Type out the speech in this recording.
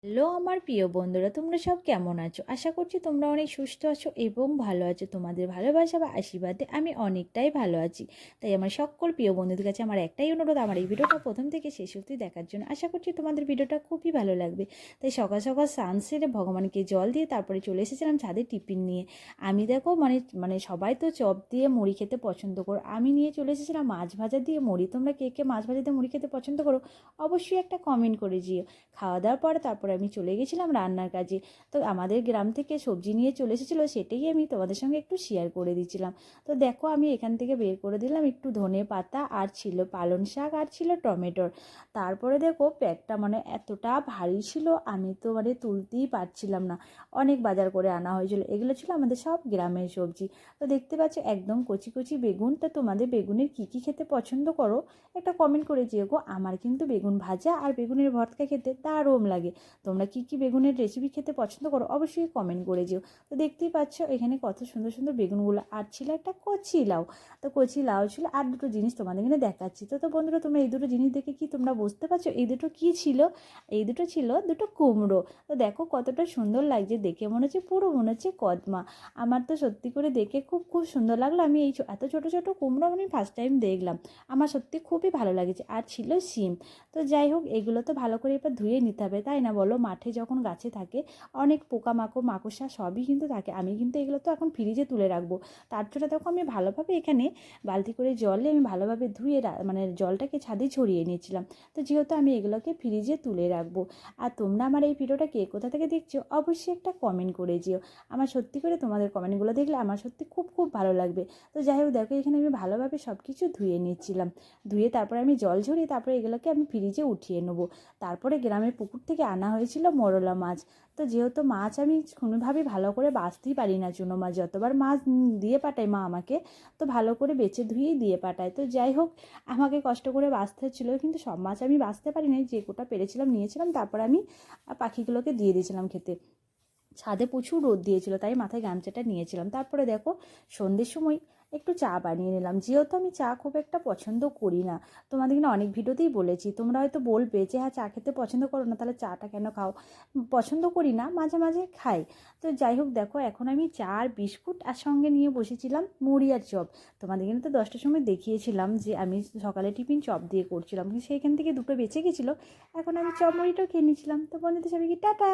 Hello আমার প্রিয় বন্ধুরা, তোমরা সব কেমন আছো? আশা করছি তোমরা অনেক সুস্থ আছো এবং ভালো আছো। তোমাদের ভালোবাসা বা আশীর্বাদে আমি অনেকটাই ভালো আছি। তাই আমার সকল প্রিয় বন্ধুদের কাছে আমার একটাই অনুরোধ, আমার এই ভিডিওটা প্রথম থেকে শেষ অবধি দেখার জন্য। আশা করছি তোমাদের ভিডিওটা খুবই ভালো লাগবে। তাই সকাল সকাল স্নান সেরে ভগবানকে জল দিয়ে তারপরে চলে এসেছিলাম ছাদে টিফিন নিয়ে। আমি দেখো মানে মানে সবাই তো চপ দিয়ে মুড়ি খেতে পছন্দ করো, আমি নিয়ে চলে এসেছিলাম মাছ ভাজা দিয়ে মুড়ি। তোমরা কে কে মাছ ভাজা দিয়ে মুড়ি খেতে পছন্দ করো অবশ্যই একটা কমেন্ট করে যেও। খাওয়া দাওয়ার পরে তারপরে আমি চলে গেছিলাম রান্নার কাজে। তো আমাদের গ্রাম থেকে সবজি নিয়ে চলে এসেছিলো, সেটাই আমি তোমাদের সঙ্গে একটু শেয়ার করে দিচ্ছিলাম। তো দেখো আমি এখান থেকে বের করে দিলাম একটু ধনে পাতা, আর ছিল পালং শাক, আর ছিল টমেটোর। তারপরে দেখো ব্যাগটা মানে এতটা ভারী ছিল, আমি তো মানে তুলতেই পারছিলাম না। অনেক বাজার করে আনা হয়েছিল, এগুলো ছিল আমাদের সব গ্রামের সবজি। তো দেখতে পাচ্ছ একদম কচি কচি বেগুন। তা তোমাদের বেগুনের কী কী খেতে পছন্দ করো একটা কমেন্ট করে যেও গো। আমার কিন্তু বেগুন ভাজা আর বেগুনের ভর্তা খেতে দারুণ লাগে। তোমরা কী কী বেগুনের রেসিপি খেতে পছন্দ করো অবশ্যই কমেন্ট করে যেও। তো দেখতেই পাচ্ছ এখানে কত সুন্দর সুন্দর বেগুনগুলো, আর ছিল একটা কচি লাউ। তো কচি লাউ ছিল, আর দুটো জিনিস তোমাদের এখানে দেখাচ্ছি। তো বন্ধুরা, তোমরা এই দুটো জিনিস দেখে কি তোমরা বুঝতে পারছো এই দুটো কী ছিল? এই দুটো ছিল দুটো কুমড়ো। তো দেখো কতটা সুন্দর লাগছে দেখে, মনে হচ্ছে পুরো মনে হচ্ছে কদমা। আমার তো সত্যি করে দেখে খুব খুব সুন্দর লাগলো। আমি এই এত ছোটো ছোটো কুমড়ো আমি ফার্স্ট টাইম দেখলাম। আমার সত্যি খুবই ভালো লাগছে। আর ছিল শিম। তো যাই হোক, এগুলো তো ভালো করে এবার ধুয়ে নিতে হবে, তাই না বলো? মাঠে যখন গাছে থাকে অনেক পোকামাকড় মাকড়সা সবই কিন্তু থাকে। আমি কিন্তু এগুলো তো এখন ফ্রিজে তুলে রাখবো। তার জন্য দেখো আমি ভালোভাবে এখানে বালতি করে জলে আমি ভালোভাবে ধুয়ে মানে জলটাকে ছাদে ছড়িয়ে নিয়েছিলাম। তো যেহেতু আমি এগুলোকে ফ্রিজে তুলে রাখবো। আর তোমরা আমার এই ভিডিওটা কে কোথা থেকে দেখছো অবশ্যই একটা কমেন্ট করে যেও। আমার সত্যি করে তোমাদের কমেন্টগুলো দেখলে আমার সত্যি খুব খুব ভালো লাগবে। তো যাই হোক দেখো, এখানে আমি ভালোভাবে সব কিছু ধুয়ে নিচ্ছিলাম। ধুয়ে তারপরে আমি জল ঝরিয়ে তারপরে এগুলোকে আমি ফ্রিজে উঠিয়ে নেবো। তারপরে গ্রামের পুকুর থেকে আনা হয়েছিল মরলা মাছ। তো যেহেতু মাছ আমি কোনোভাবেই ভালো করে বাছতেই পারি না, চুনো মাছ যতবার মাছ দিয়ে পাঠায় মা আমাকে, তো ভালো করে বেছে ধুয়েই দিয়ে পাঠায়। তো যাই হোক, আমাকে কষ্ট করে বাছতে হচ্ছিলো, কিন্তু সব মাছ আমি বাছতে পারি না। যে কোটা পেরেছিলাম নিয়েছিলাম, তারপর আমি পাখিগুলোকে দিয়ে দিয়েছিলাম খেতে। ছাদে প্রচুর রোদ দিয়েছিল, তাই মাথায় গামছাটা নিয়েছিলাম। তারপরে দেখো সন্ধ্যের সময় একটু চা বানিয়ে নিলাম, যেহেতু আমি চা খুব একটা পছন্দ করি না। তোমাদের কিন্তু অনেক ভিডিওতেই বলেছি, তোমরা হয়তো বলবে যে হ্যাঁ চা খেতে পছন্দ করো না, তাহলে চাটা কেন খাও? পছন্দ করি না, মাঝে মাঝে খাই। তো যাই হোক দেখো, এখন আমি চা আর বিস্কুট আর সঙ্গে নিয়ে বসেছিলাম মুড়ি আর চপ। তোমাদের কিন্তু তো 10টার সময় দেখিয়েছিলাম যে আমি সকালে টিফিন চপ দিয়ে করছিলাম, কিন্তু সেইখান থেকে দুটো বেঁচে গেছিলো। এখন আমি চপ মুড়িটাও খেয়ে নিয়েছিলাম। তো বন্ধুদের সবাইকে টাটা।